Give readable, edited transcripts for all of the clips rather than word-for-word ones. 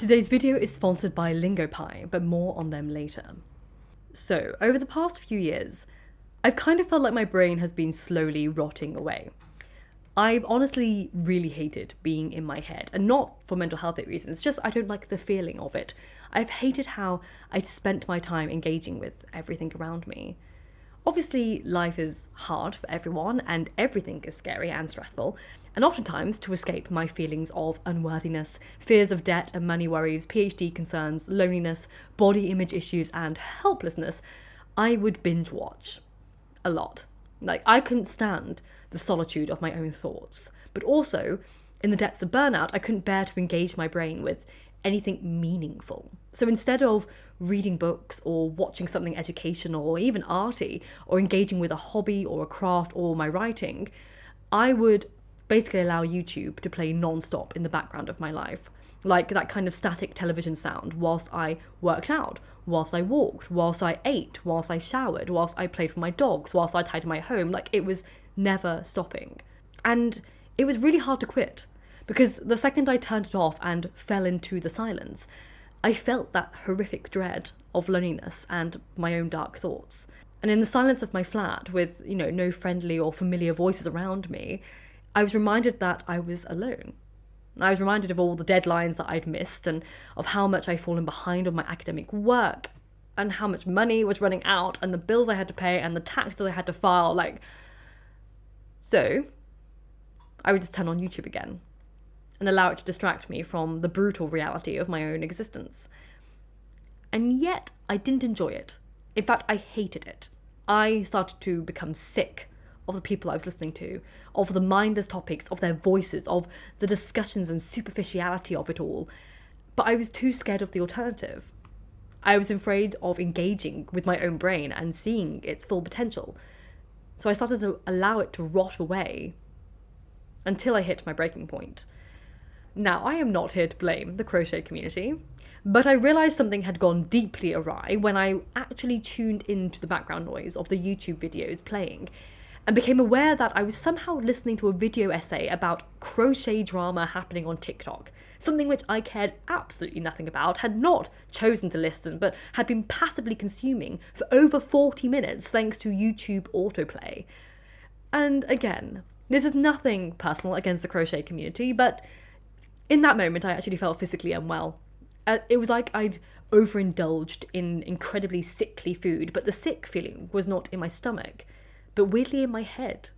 Today's video is sponsored by LingoPie, but more on them later. So, over the past few years, I've kind of felt like my brain has been slowly rotting away. I've honestly really hated being in my head, and not for mental health reasons, just I don't like the feeling of it. I've hated how I spent my time engaging with everything around me. Obviously, life is hard for everyone, and everything is scary and stressful, and oftentimes, to escape my feelings of unworthiness, fears of debt and money worries, PhD concerns, loneliness, body image issues, and helplessness, I would binge watch. A lot. I couldn't stand the solitude of my own thoughts, but also, in the depths of burnout, I couldn't bear to engage my brain with anything meaningful. So instead of reading books or watching something educational or even arty, or engaging with a hobby or a craft or my writing, I would basically allow YouTube to play non-stop in the background of my life. Like that kind of static television sound whilst I worked out, whilst I walked, whilst I ate, whilst I showered, whilst I played with my dogs, whilst I tidied my home. It was never stopping. And it was really hard to quit, because the second I turned it off and fell into the silence, I felt that horrific dread of loneliness and my own dark thoughts. And in the silence of my flat, with, no friendly or familiar voices around me, I was reminded that I was alone. I was reminded of all the deadlines that I'd missed and of how much I'd fallen behind on my academic work and how much money was running out and the bills I had to pay and the taxes I had to file. So I would just turn on YouTube again and allow it to distract me from the brutal reality of my own existence. And yet I didn't enjoy it. In fact, I hated it. I started to become sick of the people I was listening to, of the mindless topics, of their voices, of the discussions and superficiality of it all. But I was too scared of the alternative. I was afraid of engaging with my own brain and seeing its full potential. So I started to allow it to rot away until I hit my breaking point. Now, I am not here to blame the crochet community, but I realised something had gone deeply awry when I actually tuned into the background noise of the YouTube videos playing and became aware that I was somehow listening to a video essay about crochet drama happening on TikTok, something which I cared absolutely nothing about, had not chosen to listen, but had been passively consuming for over 40 minutes thanks to YouTube autoplay. And again, this is nothing personal against the crochet community, but in that moment I actually felt physically unwell. It was like I'd overindulged in incredibly sickly food, but the sick feeling was not in my stomach, but weirdly in my head.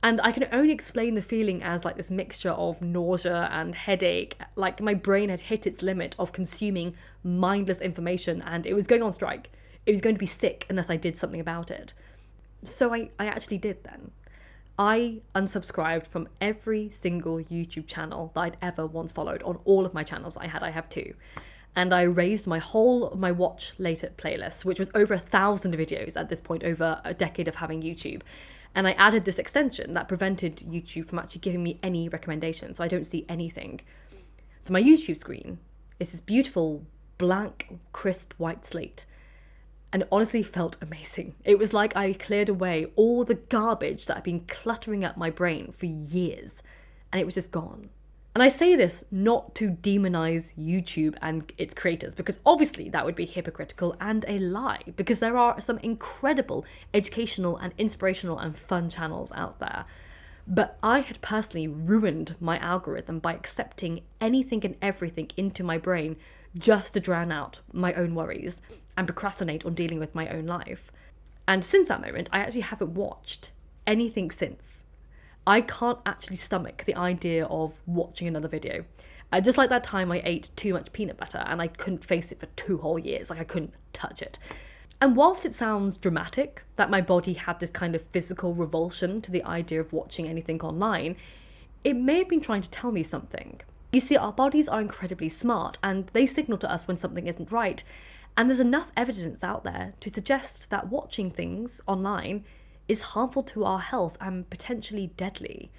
And I can only explain the feeling as this mixture of nausea and headache, like my brain had hit its limit of consuming mindless information and it was going on strike. It was going to be sick unless I did something about it. So I actually did then. I unsubscribed from every single YouTube channel that I'd ever once followed. On all of my channels I have 2. And I raised my watch later playlist, which was over 1,000 videos at this point, over a decade of having YouTube. And I added this extension that prevented YouTube from actually giving me any recommendations, so I don't see anything. So my YouTube screen is this beautiful, blank, crisp white slate. And it honestly felt amazing. It was like I cleared away all the garbage that had been cluttering up my brain for years, and it was just gone. And I say this not to demonize YouTube and its creators, because obviously that would be hypocritical and a lie, because there are some incredible educational and inspirational and fun channels out there. But I had personally ruined my algorithm by accepting anything and everything into my brain just to drown out my own worries and procrastinate on dealing with my own life. And since that moment, I actually haven't watched anything since. I can't actually stomach the idea of watching another video. Just like that time I ate too much peanut butter and I couldn't face it for 2 whole years, I couldn't touch it. And whilst it sounds dramatic that my body had this kind of physical revulsion to the idea of watching anything online, it may have been trying to tell me something. You see, our bodies are incredibly smart and they signal to us when something isn't right. And there's enough evidence out there to suggest that watching things online is harmful to our health and potentially deadly.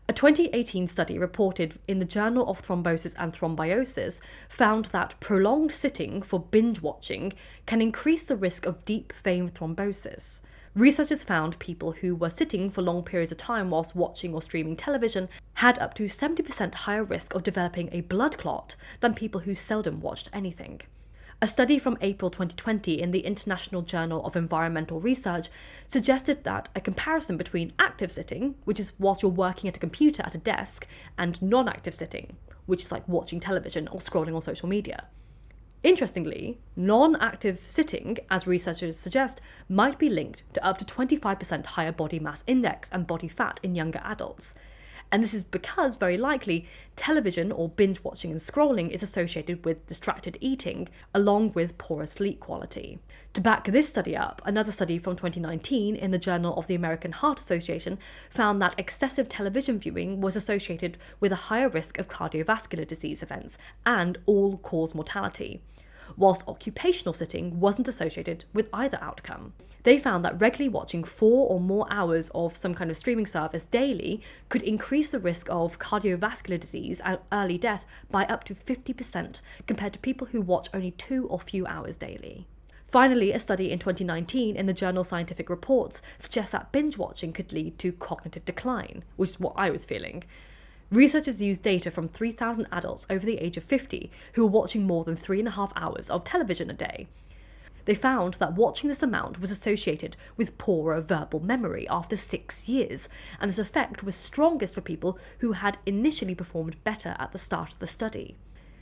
A 2018 study reported in the Journal of Thrombosis and Thrombiosis found that prolonged sitting for binge watching can increase the risk of deep vein thrombosis. Researchers found people who were sitting for long periods of time whilst watching or streaming television had up to 70% higher risk of developing a blood clot than people who seldom watched anything. A study from April 2020 in the International Journal of Environmental Research suggested that a comparison between active sitting, which is whilst you're working at a computer at a desk, and non-active sitting, which is like watching television or scrolling on social media. Interestingly, non-active sitting, as researchers suggest, might be linked to up to 25% higher body mass index and body fat in younger adults. And this is because, very likely, television or binge watching and scrolling is associated with distracted eating, along with poorer sleep quality. To back this study up, another study from 2019 in the Journal of the American Heart Association found that excessive television viewing was associated with a higher risk of cardiovascular disease events and all-cause mortality, whilst occupational sitting wasn't associated with either outcome. They found that regularly watching 4 or more hours of some kind of streaming service daily could increase the risk of cardiovascular disease and early death by up to 50% compared to people who watch only 2 or few hours daily. Finally, a study in 2019 in the journal Scientific Reports suggests that binge watching could lead to cognitive decline, which is what I was feeling. Researchers used data from 3,000 adults over the age of 50 who were watching more than 3.5 hours of television a day. They found that watching this amount was associated with poorer verbal memory after 6 years, and this effect was strongest for people who had initially performed better at the start of the study.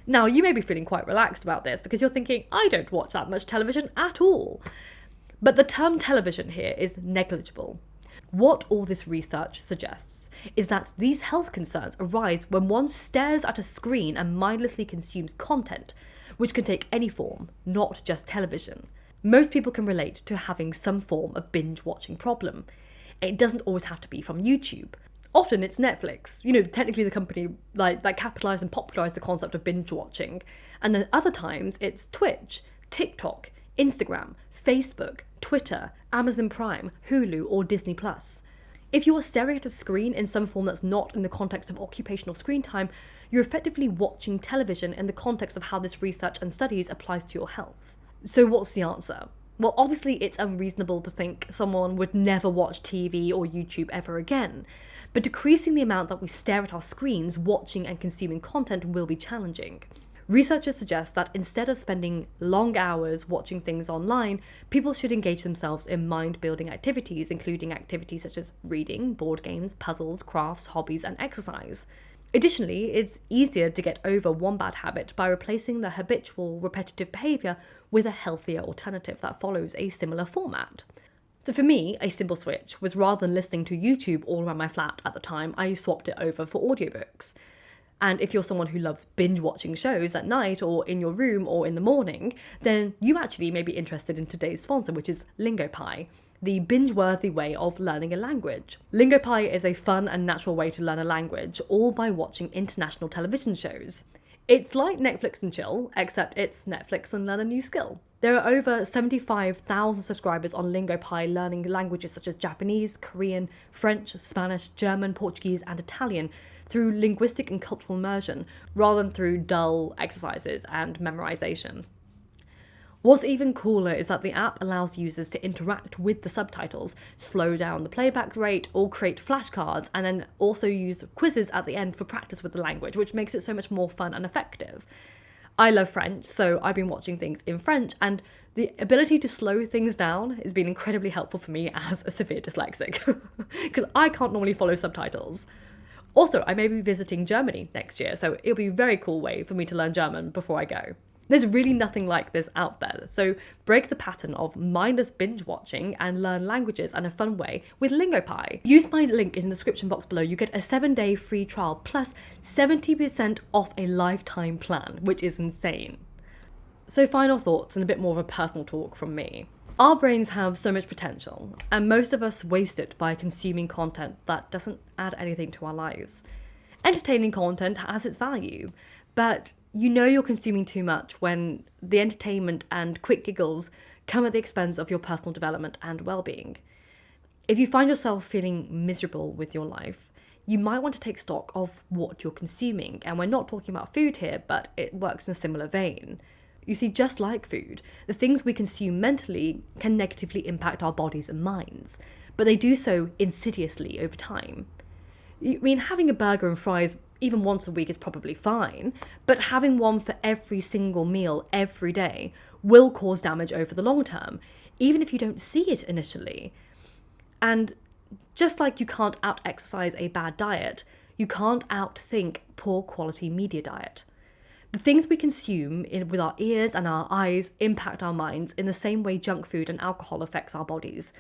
Now, you may be feeling quite relaxed about this because you're thinking, I don't watch that much television at all. But the term television here is negligible. What all this research suggests is that these health concerns arise when one stares at a screen and mindlessly consumes content, which can take any form, not just television. Most people can relate to having some form of binge-watching problem. It doesn't always have to be from YouTube. Often it's Netflix, technically the company that capitalised and popularised the concept of binge-watching. And then other times it's Twitch, TikTok, Instagram, Facebook, Twitter, Amazon Prime, Hulu, or Disney+. If you are staring at a screen in some form that's not in the context of occupational screen time, you're effectively watching television in the context of how this research and studies applies to your health. So what's the answer? Well, obviously it's unreasonable to think someone would never watch TV or YouTube ever again, but decreasing the amount that we stare at our screens watching and consuming content will be challenging. Researchers suggest that instead of spending long hours watching things online, people should engage themselves in mind-building activities, including activities such as reading, board games, puzzles, crafts, hobbies, and exercise. Additionally, it's easier to get over one bad habit by replacing the habitual repetitive behaviour with a healthier alternative that follows a similar format. So for me, a simple switch was rather than listening to YouTube all around my flat at the time, I swapped it over for audiobooks. And if you're someone who loves binge watching shows at night or in your room or in the morning, then you actually may be interested in today's sponsor, which is LingoPie, the binge-worthy way of learning a language. LingoPie is a fun and natural way to learn a language, all by watching international television shows. It's like Netflix and chill, except it's Netflix and learn a new skill. There are over 75,000 subscribers on LingoPie learning languages such as Japanese, Korean, French, Spanish, German, Portuguese, and Italian through linguistic and cultural immersion, rather than through dull exercises and memorization. What's even cooler is that the app allows users to interact with the subtitles, slow down the playback rate, or create flashcards, and then also use quizzes at the end for practice with the language, which makes it so much more fun and effective. I love French, so I've been watching things in French, and the ability to slow things down has been incredibly helpful for me as a severe dyslexic, because I can't normally follow subtitles. Also, I may be visiting Germany next year, so it'll be a very cool way for me to learn German before I go. There's really nothing like this out there, so break the pattern of mindless binge watching and learn languages in a fun way with LingoPie. Use my link in the description box below. You get a 7-day free trial plus 70% off a lifetime plan, which is insane. So final thoughts and a bit more of a personal talk from me. Our brains have so much potential, and most of us waste it by consuming content that doesn't add anything to our lives. Entertaining content has its value, but you're consuming too much when the entertainment and quick giggles come at the expense of your personal development and well-being. If you find yourself feeling miserable with your life, you might want to take stock of what you're consuming. And we're not talking about food here, but it works in a similar vein. You see, just like food, the things we consume mentally can negatively impact our bodies and minds, but they do so insidiously over time. I mean, having a burger and fries even once a week is probably fine, but having one for every single meal every day will cause damage over the long term, even if you don't see it initially. And just like you can't out-exercise a bad diet, you can't outthink poor quality media diet. The things we consume with our ears and our eyes impact our minds in the same way junk food and alcohol affects our bodies.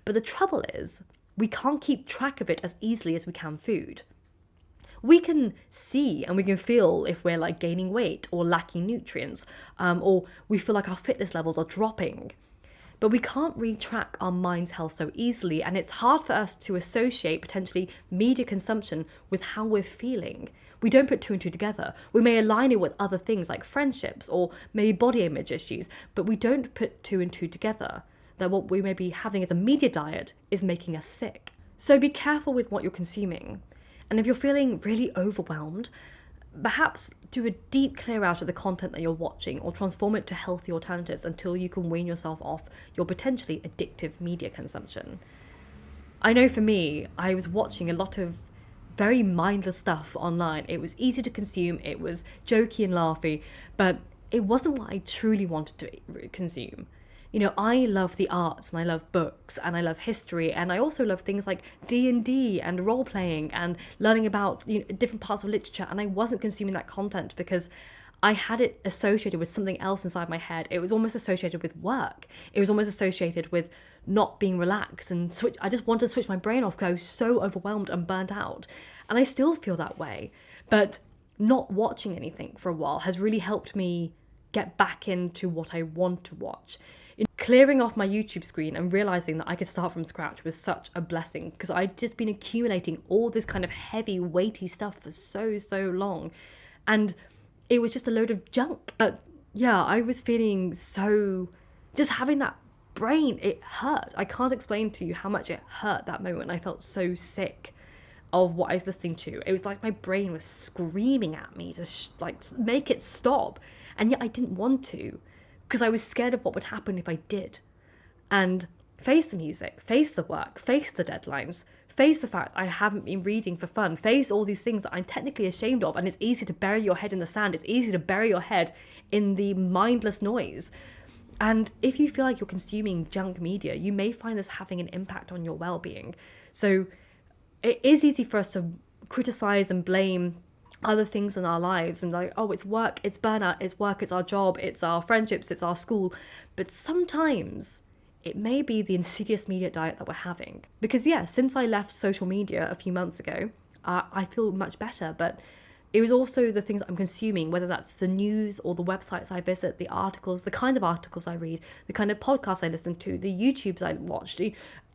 But the trouble is, we can't keep track of it as easily as we can food. We can see and we can feel if we're like gaining weight or lacking nutrients, or we feel like our fitness levels are dropping. But we can't really track our mind's health so easily, and it's hard for us to associate potentially media consumption with how we're feeling. We don't put two and two together. We may align it with other things like friendships or maybe body image issues, but we don't put two and two together, that what we may be having as a media diet is making us sick. So be careful with what you're consuming. And if you're feeling really overwhelmed, perhaps do a deep clear out of the content that you're watching or transform it to healthy alternatives until you can wean yourself off your potentially addictive media consumption. I know for me, I was watching a lot of very mindless stuff online. It was easy to consume, it was jokey and laughy, but it wasn't what I truly wanted to consume. You know, I love the arts and I love books and I love history, and I also love things like D&D and role-playing and learning about, you know, different parts of literature, and I wasn't consuming that content because I had it associated with something else inside my head. It was almost associated with work. It was almost associated with not being relaxed and switch. I just wanted to switch my brain off because I was so overwhelmed and burnt out. And I still feel that way. But not watching anything for a while has really helped me get back into what I want to watch. Clearing off my YouTube screen and realizing that I could start from scratch was such a blessing, because I'd just been accumulating all this kind of heavy, weighty stuff for so long. And it was just a load of junk. But yeah, I was feeling so, just having that brain, it hurt. I can't explain to you how much it hurt that moment. I felt so sick of what I was listening to. It was like my brain was screaming at me to make it stop. And yet I didn't want to, because I was scared of what would happen if I did. And face the music, face the work, face the deadlines, face the fact I haven't been reading for fun, face all these things that I'm technically ashamed of. And it's easy to bury your head in the sand. It's easy to bury your head in the mindless noise. And if you feel like you're consuming junk media, you may find this having an impact on your well-being. So it is easy for us to criticize and blame other things in our lives and like, oh, it's work, it's burnout, it's work, it's our job, it's our friendships, it's our school. But sometimes it may be the insidious media diet that we're having. Because yeah, since I left social media a few months ago, I feel much better. But it was also the things I'm consuming, whether that's the news or the websites I visit, the articles, the kind of articles I read, the kind of podcasts I listen to, the YouTubes I watched,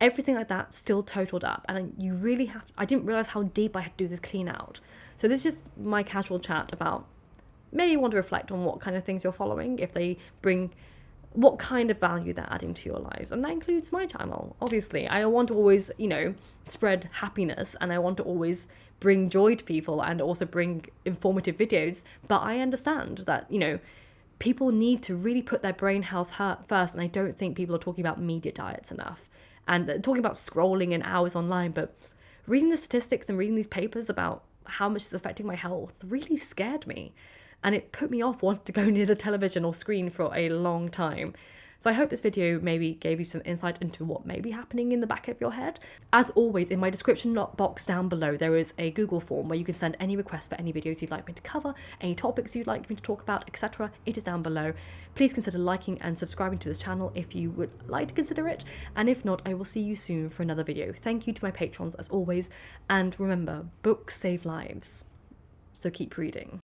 everything like that still totaled up. And you really I didn't realize how deep I had to do this clean out. So this is just my casual chat about, maybe you want to reflect on what kind of things you're following, if they bring, what kind of value they're adding to your lives. And that includes my channel, obviously. I want to always, spread happiness, and I want to always bring joy to people and also bring informative videos. But I understand that, people need to really put their brain health first. And I don't think people are talking about media diets enough. And they're talking about scrolling and hours online, but reading the statistics and reading these papers about how much it's affecting my health really scared me. And it put me off wanting to go near the television or screen for a long time. So I hope this video maybe gave you some insight into what may be happening in the back of your head. As always, in my description box down below, there is a Google form where you can send any requests for any videos you'd like me to cover, any topics you'd like me to talk about, etc. It is down below. Please consider liking and subscribing to this channel if you would like to consider it. And if not, I will see you soon for another video. Thank you to my patrons as always. And remember, books save lives. So keep reading.